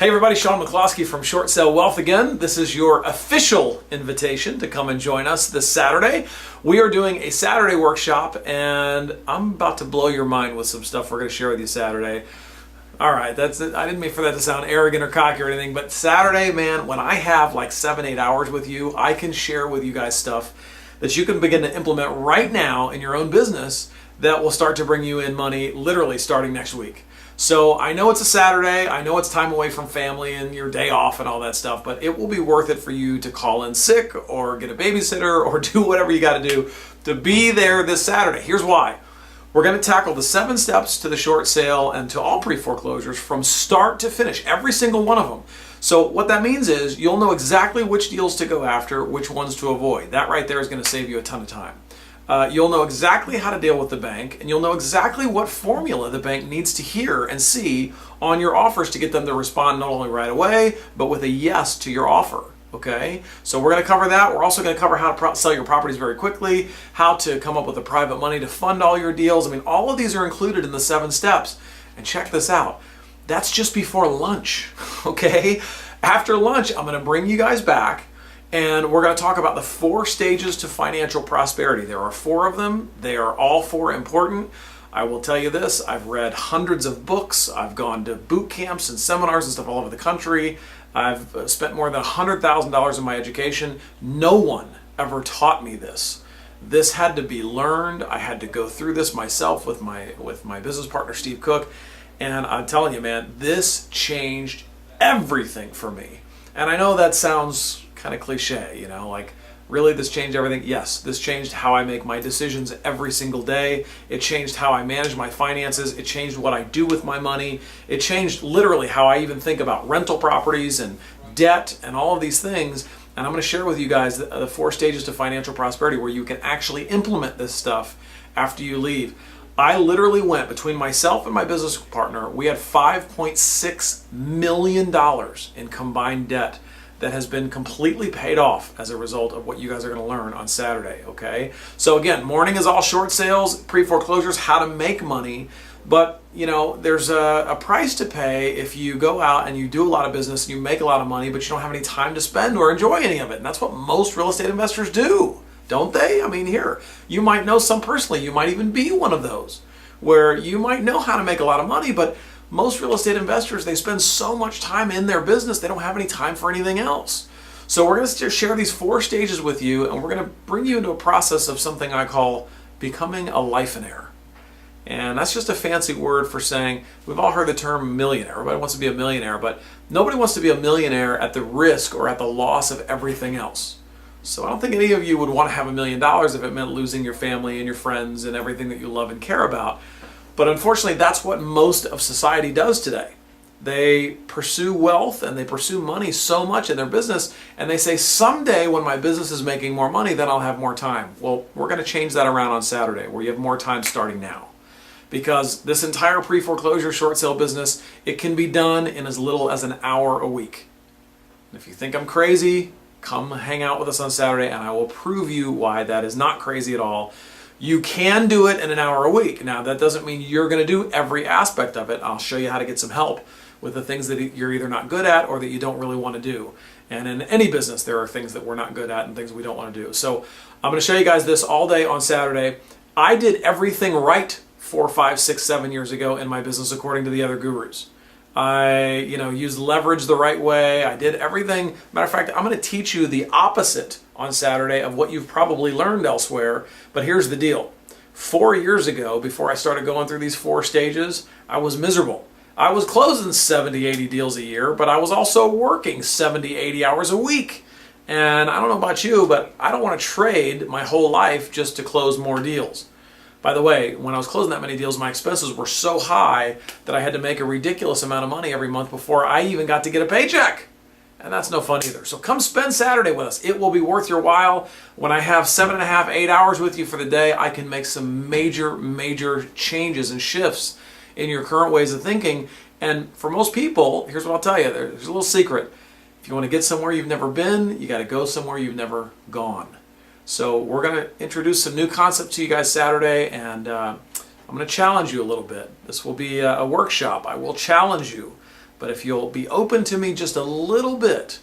Hey everybody, Shaun McCloskey from Short Sale Wealth again. This is your official invitation to come and join us this Saturday. We are doing a Saturday workshop and I'm about to blow your mind with some stuff we're going to share with you Saturday. All right, that's it. I didn't mean for that to sound arrogant or cocky or anything, but Saturday, man, when I have like 7-8 hours with you, I can share with you guys stuff that you can begin to implement right now in your own business that will start to bring you in money literally starting next week. So I know it's a Saturday, I know it's time away from family and your day off and all that stuff, but it will be worth it for you to call in sick or get a babysitter or do whatever you got to do to be there this Saturday. Here's why. We're going to tackle the 7 steps to the short sale and to all pre-foreclosures from start to finish, every single one of them. So what that means is you'll know exactly which deals to go after, which ones to avoid. That right there is going to save you a ton of time. You'll know exactly how to deal with the bank, and you'll know exactly what formula the bank needs to hear and see on your offers to get them to respond not only right away, but with a yes to your offer. Okay, so we're going to cover that. We're also going to cover how to sell your properties very quickly, how to come up with the private money to fund all your deals. I mean, all of these are included in the 7 steps. And check this out. That's just before lunch, okay? After lunch, I'm going to bring you guys back and we're going to talk about the 4 stages to financial prosperity. There are 4 of them. They are all 4 important. I will tell you this, I've read hundreds of books. I've gone to boot camps and seminars and stuff all over the country. I've spent more than $100,000 in my education. No one ever taught me this. This had to be learned. I had to go through this myself with my business partner, Steve Cook. And I'm telling you, man, this changed everything for me. And I know that sounds kind of cliche, you know, like really this changed everything. Yes, this changed how I make my decisions every single day. It changed how I manage my finances. It changed what I do with my money. It changed literally how I even think about rental properties and debt and all of these things. And I'm going to share with you guys the 4 stages to financial prosperity where you can actually implement this stuff after you leave. I literally went, between myself and my business partner, we had $5.6 million in combined debt that has been completely paid off as a result of what you guys are going to learn on Saturday, okay? So again, morning is all short sales, pre-foreclosures, how to make money, but you know, there's a price to pay if you go out and you do a lot of business and you make a lot of money, but you don't have any time to spend or enjoy any of it. And that's what most real estate investors do, don't they? I mean, here, you might know some personally, you might even be one of those, where you might know how to make a lot of money, but most real estate investors, they spend so much time in their business, they don't have any time for anything else. So we're going to share these 4 stages with you, and we're going to bring you into a process of something I call becoming a lifeonaire. And that's just a fancy word for saying, we've all heard the term millionaire. Everybody wants to be a millionaire, but nobody wants to be a millionaire at the risk or at the loss of everything else. So I don't think any of you would want to have $1 million if it meant losing your family and your friends and everything that you love and care about. But unfortunately, that's what most of society does today. They pursue wealth and they pursue money so much in their business, and they say, someday when my business is making more money, then I'll have more time. Well, we're going to change that around on Saturday, where you have more time starting now. Because this entire pre-foreclosure short sale business, it can be done in as little as an hour a week. And if you think I'm crazy, come hang out with us on Saturday, and I will prove you why that is not crazy at all. You can do it in an hour a week. Now, that doesn't mean you're going to do every aspect of it. I'll show you how to get some help with the things that you're either not good at or that you don't really want to do. And in any business, there are things that we're not good at and things we don't want to do. So I'm going to show you guys this all day on Saturday. I did everything right 4, 5, 6, 7 years ago in my business according to the other gurus. I, used leverage the right way. I did everything. Matter of fact, I'm going to teach you the opposite on Saturday of what you've probably learned elsewhere. But here's the deal. 4 years ago, before I started going through these 4 stages, I was miserable. I was closing 70, 80 deals a year, but I was also working 70, 80 hours a week. And I don't know about you, but I don't want to trade my whole life just to close more deals. By the way, when I was closing that many deals, my expenses were so high that I had to make a ridiculous amount of money every month before I even got to get a paycheck. And that's no fun either. So come spend Saturday with us. It will be worth your while. When I have 7.5, 8 hours with you for the day, I can make some major changes and shifts in your current ways of thinking. And for most people, here's what I'll tell you. There's a little secret. If you want to get somewhere you've never been, you got to go somewhere you've never gone. So we're going to introduce some new concepts to you guys Saturday, and I'm going to challenge you a little bit. This will be a workshop. I will challenge you. But if you'll be open to me just a little bit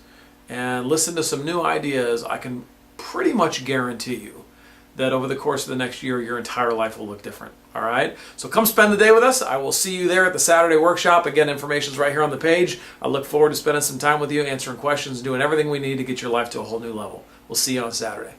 and listen to some new ideas, I can pretty much guarantee you that over the course of the next year, your entire life will look different. All right? So come spend the day with us. I will see you there at the Saturday workshop. Again, information's right here on the page. I look forward to spending some time with you, answering questions, doing everything we need to get your life to a whole new level. We'll see you on Saturday.